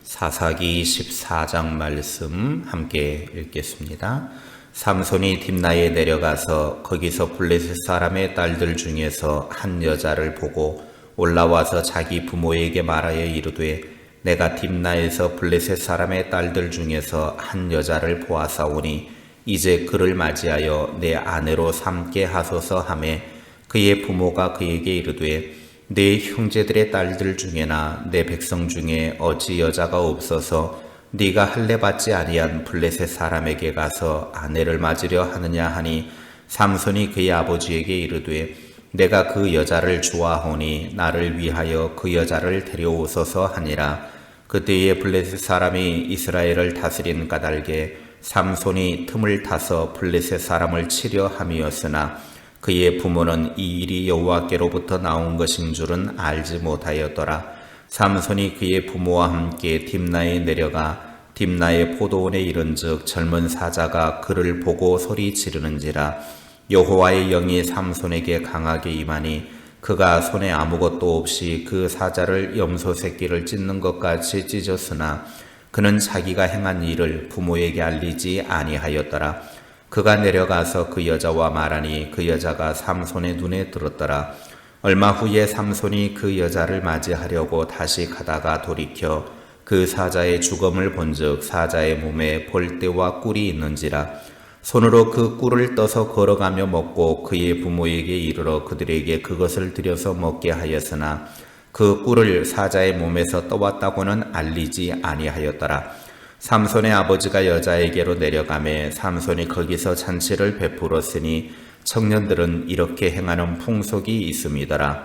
사사기 14장 말씀 함께 읽겠습니다. 삼손이 딥나에 내려가서 거기서 블레셋 사람의 딸들 중에서 한 여자를 보고 올라와서 자기 부모에게 말하여 이르되 내가 딥나에서 블레셋 사람의 딸들 중에서 한 여자를 보아사오니 이제 그를 맞이하여 내 아내로 삼게 하소서 하매 그의 부모가 그에게 이르되 내 형제들의 딸들 중에나 내 백성 중에 어찌 여자가 없어서 네가 할례 받지 아니한 블레셋 사람에게 가서 아내를 맞으려 하느냐 하니 삼손이 그의 아버지에게 이르되 내가 그 여자를 좋아하오니 나를 위하여 그 여자를 데려오소서 하니라. 그때에 블레셋 사람이 이스라엘을 다스린 까닭에 삼손이 틈을 타서 블레셋 사람을 치려 함이었으나 그의 부모는 이 일이 여호와께로부터 나온 것인 줄은 알지 못하였더라. 삼손이 그의 부모와 함께 딥나에 내려가 딥나의 포도원에 이른즉 젊은 사자가 그를 보고 소리 지르는지라. 여호와의 영이 삼손에게 강하게 임하니 그가 손에 아무것도 없이 그 사자를 염소 새끼를 찢는 것 같이 찢었으나 그는 자기가 행한 일을 부모에게 알리지 아니하였더라. 그가 내려가서 그 여자와 말하니 그 여자가 삼손의 눈에 들었더라. 얼마 후에 삼손이 그 여자를 맞이하려고 다시 가다가 돌이켜 그 사자의 죽음을 본즉 사자의 몸에 볼대와 꿀이 있는지라. 손으로 그 꿀을 떠서 걸어가며 먹고 그의 부모에게 이르러 그들에게 그것을 들여서 먹게 하였으나 그 꿀을 사자의 몸에서 떠왔다고는 알리지 아니하였더라. 삼손의 아버지가 여자에게로 내려가매 삼손이 거기서 잔치를 베풀었으니 청년들은 이렇게 행하는 풍속이 있음이더라.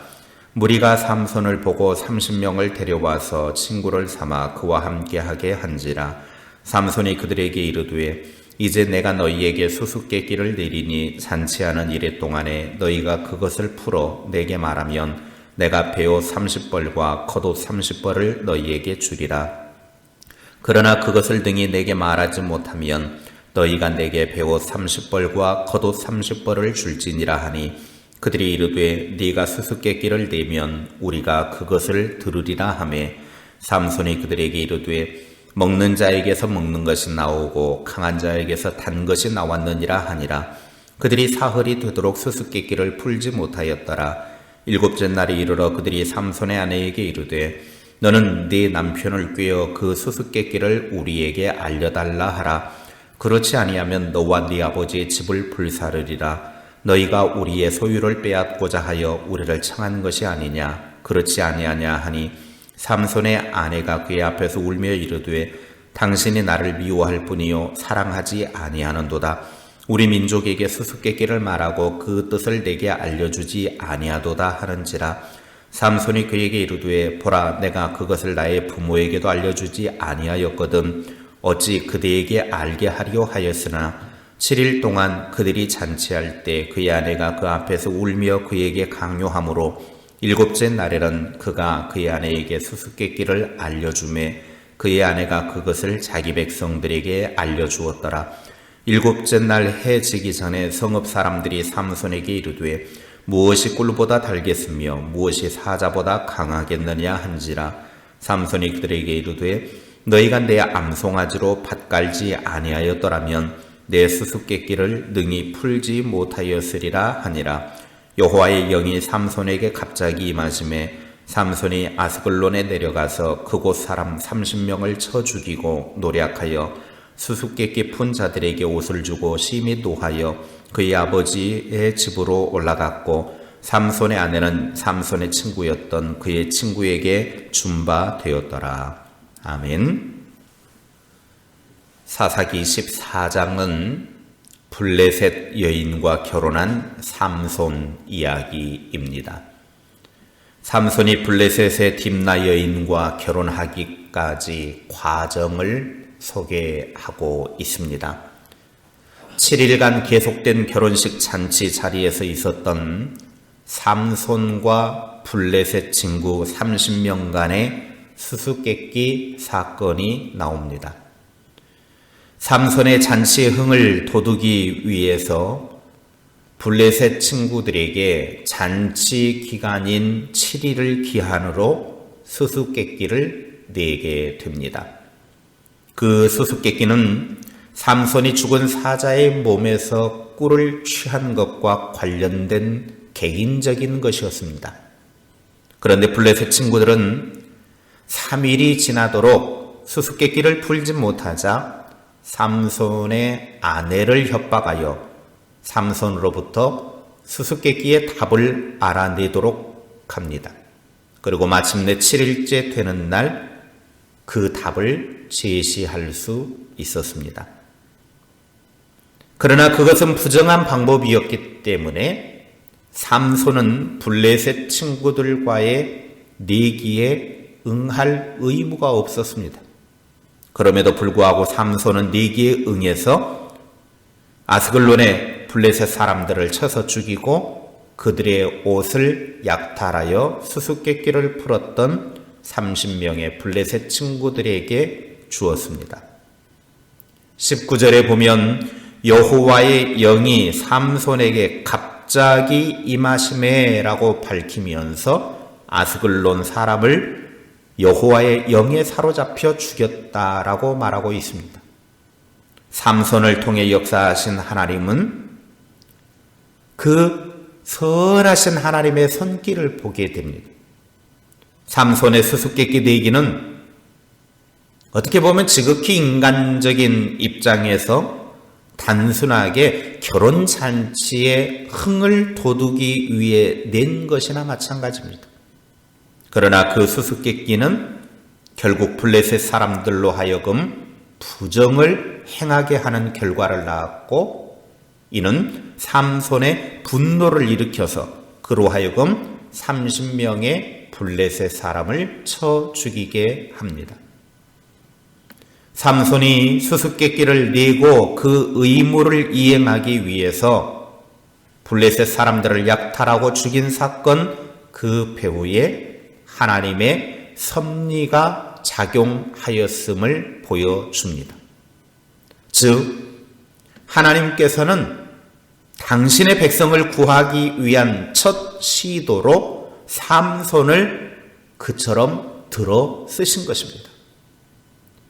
무리가 삼손을 보고 30명을 데려와서 친구를 삼아 그와 함께하게 한지라. 삼손이 그들에게 이르되 이제 내가 너희에게 수수께끼를 내리니 잔치하는 이래 동안에 너희가 그것을 풀어 내게 말하면 내가 베옷 30벌과 겉옷 30벌을 너희에게 주리라. 그러나 그것을 등이 내게 말하지 못하면 너희가 내게 베옷 30벌과 겉옷 30벌을 줄지니라 하니 그들이 이르되 네가 수수께끼를 내면 우리가 그것을 들으리라 하매 삼손이 그들에게 이르되 먹는 자에게서 먹는 것이 나오고 강한 자에게서 단 것이 나왔느니라 하니라. 그들이 사흘이 되도록 수수께끼를 풀지 못하였더라. 일곱째 날에 이르러 그들이 삼손의 아내에게 이르되 너는 네 남편을 꾀어 그 수수께끼를 우리에게 알려달라 하라. 그렇지 아니하면 너와 네 아버지의 집을 불사르리라. 너희가 우리의 소유를 빼앗고자 하여 우리를 청한 것이 아니냐. 그렇지 아니하냐 하니 삼손의 아내가 그의 앞에서 울며 이르되 당신이 나를 미워할 뿐이요 사랑하지 아니하는도다. 우리 민족에게 수수께끼를 말하고 그 뜻을 내게 알려주지 아니하도다 하는지라. 삼손이 그에게 이르되 보라 내가 그것을 나의 부모에게도 알려주지 아니하였거든 어찌 그대에게 알게 하려 하였으나 7일 동안 그들이 잔치할 때 그의 아내가 그 앞에서 울며 그에게 강요하므로 일곱째 날에는 그가 그의 아내에게 수수께끼를 알려주매 그의 아내가 그것을 자기 백성들에게 알려주었더라. 일곱째 날 해 지기 전에 성읍 사람들이 삼손에게 이르되 무엇이 꿀보다 달겠으며 무엇이 사자보다 강하겠느냐 한지라. 삼손이 그들에게 이르되 너희가 내 암송아지로 밭 갈지 아니하였더라면 내 수수께끼를 능히 풀지 못하였으리라 하니라. 여호와의 영이 삼손에게 갑자기 임하심에 삼손이 아스글론에 내려가서 그곳 사람 30명을 쳐 죽이고 노략하여 수수께끼 푼 자들에게 옷을 주고 심히 노하여 그의 아버지의 집으로 올라갔고 삼손의 아내는 삼손의 친구였던 그의 친구에게 준 바 되었더라. 아멘. 사사기 14장은 블레셋 여인과 결혼한 삼손 이야기입니다. 삼손이 블레셋의 딥나 여인과 결혼하기까지 과정을 소개하고 있습니다. 7일간 계속된 결혼식 잔치 자리에서 있었던 삼손과 블레셋 친구 30명간의 수수께끼 사건이 나옵니다. 삼손의 잔치의 흥을 돋우기 위해서 블레셋 친구들에게 잔치 기간인 7일을 기한으로 수수께끼를 내게 됩니다. 그 수수께끼는 삼손이 죽은 사자의 몸에서 꿀을 취한 것과 관련된 개인적인 것이었습니다. 그런데 블레셋 친구들은 3일이 지나도록 수수께끼를 풀지 못하자 삼손의 아내를 협박하여 삼손으로부터 수수께끼의 답을 알아내도록 합니다. 그리고 마침내 7일째 되는 날 그 답을 제시할 수 있었습니다. 그러나 그것은 부정한 방법이었기 때문에 삼손은 블레셋 친구들과의 내기에 응할 의무가 없었습니다. 그럼에도 불구하고 삼손은 내기에 응해서 아스글론의 블레셋 사람들을 쳐서 죽이고 그들의 옷을 약탈하여 수수께끼를 풀었던 30명의 블레셋 친구들에게 주었습니다. 19절에 보면 여호와의 영이 삼손에게 갑자기 임하시매라고 밝히면서 아스글론 사람을 여호와의 영에 사로잡혀 죽였다라고 말하고 있습니다. 삼손을 통해 역사하신 하나님은 그 선하신 하나님의 손길을 보게 됩니다. 삼손의 수수께끼 내기는 어떻게 보면 지극히 인간적인 입장에서 단순하게 결혼잔치에 흥을 돋우기 위해 낸 것이나 마찬가지입니다. 그러나 그 수수께끼는 결국 블레셋 사람들로 하여금 부정을 행하게 하는 결과를 낳았고 이는 삼손의 분노를 일으켜서 그로 하여금 30명의 블레셋 사람을 쳐 죽이게 합니다. 삼손이 수수께끼를 내고 그 의무를 이행하기 위해서 블레셋 사람들을 약탈하고 죽인 사건 그 배후에 하나님의 섭리가 작용하였음을 보여줍니다. 즉 하나님께서는 당신의 백성을 구하기 위한 첫 시도로 삼손을 그처럼 들어 쓰신 것입니다.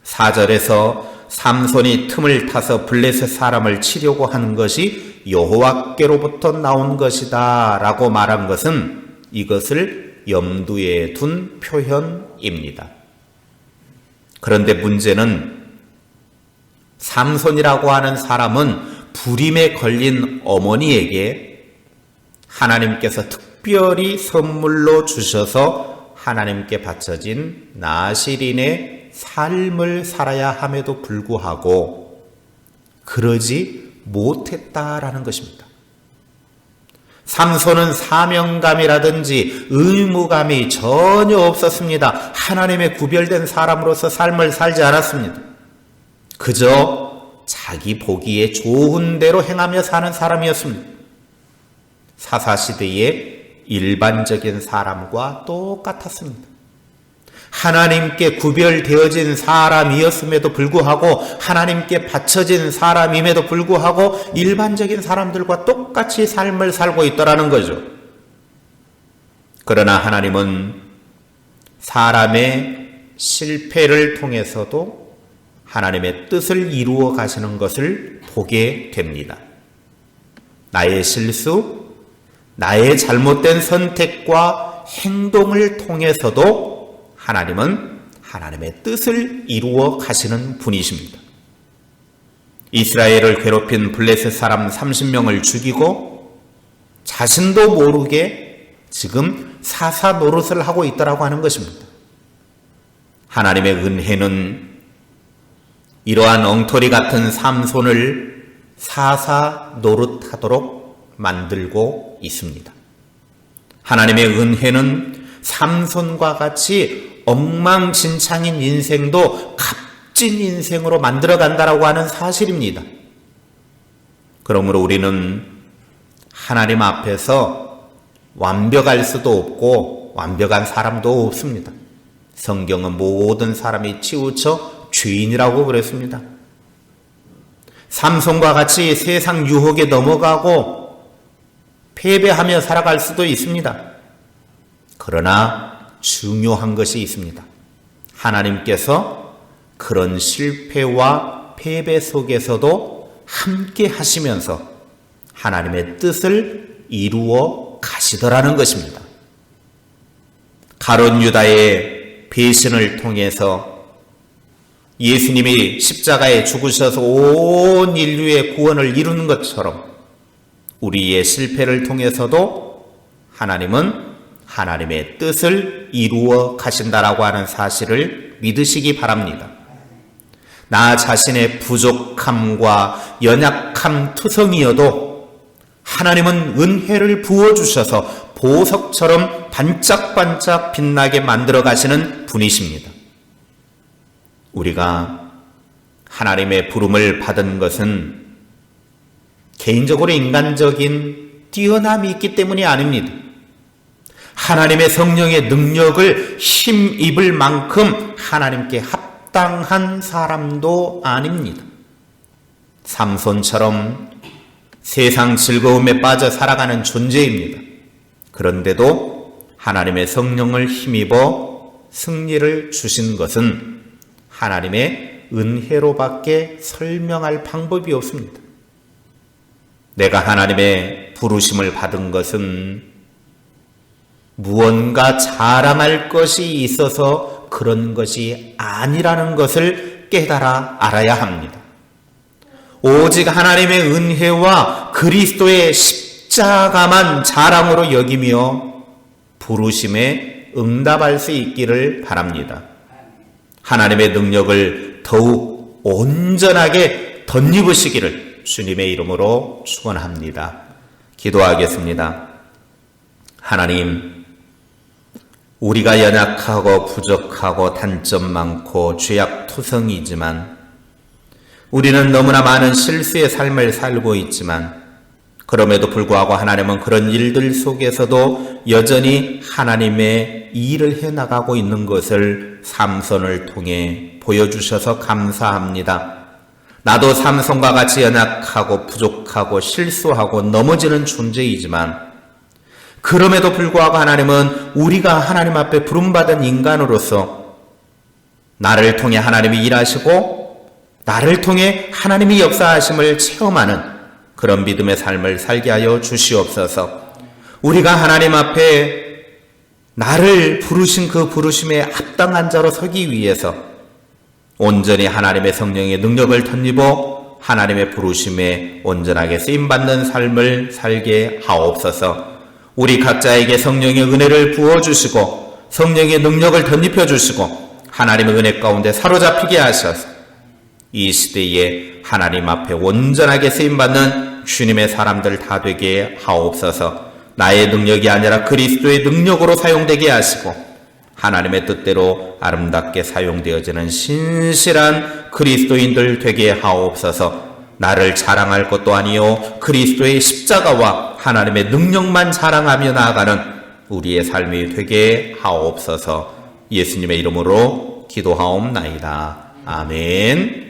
4절에서 삼손이 틈을 타서 블레셋 사람을 치려고 하는 것이 여호와께로부터 나온 것이다 라고 말한 것은 이것을 염두에 둔 표현입니다. 그런데 문제는 삼손이라고 하는 사람은 불임에 걸린 어머니에게 하나님께서 특별히 선물로 주셔서 하나님께 바쳐진 나실인의 삶을 살아야 함에도 불구하고 그러지 못했다라는 것입니다. 삼손은 사명감이라든지 의무감이 전혀 없었습니다. 하나님의 구별된 사람으로서 삶을 살지 않았습니다. 그저 자기 보기에 좋은 대로 행하며 사는 사람이었습니다. 사사시대의 일반적인 사람과 똑같았습니다. 하나님께 구별되어진 사람이었음에도 불구하고 하나님께 바쳐진 사람임에도 불구하고 일반적인 사람들과 똑같이 삶을 살고 있더라는 거죠. 그러나 하나님은 사람의 실패를 통해서도 하나님의 뜻을 이루어 가시는 것을 보게 됩니다. 나의 실수, 나의 잘못된 선택과 행동을 통해서도 하나님은 하나님의 뜻을 이루어 가시는 분이십니다. 이스라엘을 괴롭힌 블레셋 사람 30명을 죽이고 자신도 모르게 지금 사사 노릇을 하고 있다고 하는 것입니다. 하나님의 은혜는 이러한 엉터리 같은 삼손을 사사 노릇하도록 만들고 있습니다. 하나님의 은혜는 삼손과 같이 엉망진창인 인생도 값진 인생으로 만들어간다라고 하는 사실입니다. 그러므로 우리는 하나님 앞에서 완벽할 수도 없고 완벽한 사람도 없습니다. 성경은 모든 사람이 치우쳐 죄인이라고 그랬습니다. 삼손과 같이 세상 유혹에 넘어가고 패배하며 살아갈 수도 있습니다. 그러나 중요한 것이 있습니다. 하나님께서 그런 실패와 패배 속에서도 함께 하시면서 하나님의 뜻을 이루어 가시더라는 것입니다. 가룟 유다의 배신을 통해서 예수님이 십자가에 죽으셔서 온 인류의 구원을 이루는 것처럼 우리의 실패를 통해서도 하나님은 하나님의 뜻을 이루어 가신다라고 하는 사실을 믿으시기 바랍니다. 나 자신의 부족함과 연약함 투성이어도 하나님은 은혜를 부어주셔서 보석처럼 반짝반짝 빛나게 만들어 가시는 분이십니다. 우리가 하나님의 부름을 받은 것은 개인적으로 인간적인 뛰어남이 있기 때문이 아닙니다. 하나님의 성령의 능력을 힘입을 만큼 하나님께 합당한 사람도 아닙니다. 삼손처럼 세상 즐거움에 빠져 살아가는 존재입니다. 그런데도 하나님의 성령을 힘입어 승리를 주신 것은 하나님의 은혜로밖에 설명할 방법이 없습니다. 내가 하나님의 부르심을 받은 것은 무언가 자랑할 것이 있어서 그런 것이 아니라는 것을 깨달아 알아야 합니다. 오직 하나님의 은혜와 그리스도의 십자가만 자랑으로 여기며 부르심에 응답할 수 있기를 바랍니다. 하나님의 능력을 더욱 온전하게 덧입으시기를 주님의 이름으로 축원합니다. 기도하겠습니다. 하나님, 우리가 연약하고 부족하고 단점 많고 죄악투성이지만 우리는 너무나 많은 실수의 삶을 살고 있지만 그럼에도 불구하고 하나님은 그런 일들 속에서도 여전히 하나님의 일을 해나가고 있는 것을 삼손을 통해 보여주셔서 감사합니다. 나도 삼손과 같이 연약하고 부족하고 실수하고 넘어지는 존재이지만 그럼에도 불구하고 하나님은 우리가 하나님 앞에 부름받은 인간으로서 나를 통해 하나님이 일하시고 나를 통해 하나님이 역사하심을 체험하는 그런 믿음의 삶을 살게 하여 주시옵소서. 우리가 하나님 앞에 나를 부르신 그 부르심에 합당한 자로 서기 위해서 온전히 하나님의 성령의 능력을 덧입어 하나님의 부르심에 온전하게 쓰임받는 삶을 살게 하옵소서. 우리 각자에게 성령의 은혜를 부어주시고 성령의 능력을 덧입혀주시고 하나님의 은혜 가운데 사로잡히게 하셔서 이 시대에 하나님 앞에 온전하게 쓰임받는 주님의 사람들 다 되게 하옵소서. 나의 능력이 아니라 그리스도의 능력으로 사용되게 하시고 하나님의 뜻대로 아름답게 사용되어지는 신실한 그리스도인들 되게 하옵소서. 나를 자랑할 것도 아니요 그리스도의 십자가와 하나님의 능력만 자랑하며 나아가는 우리의 삶이 되게 하옵소서. 예수님의 이름으로 기도하옵나이다. 아멘.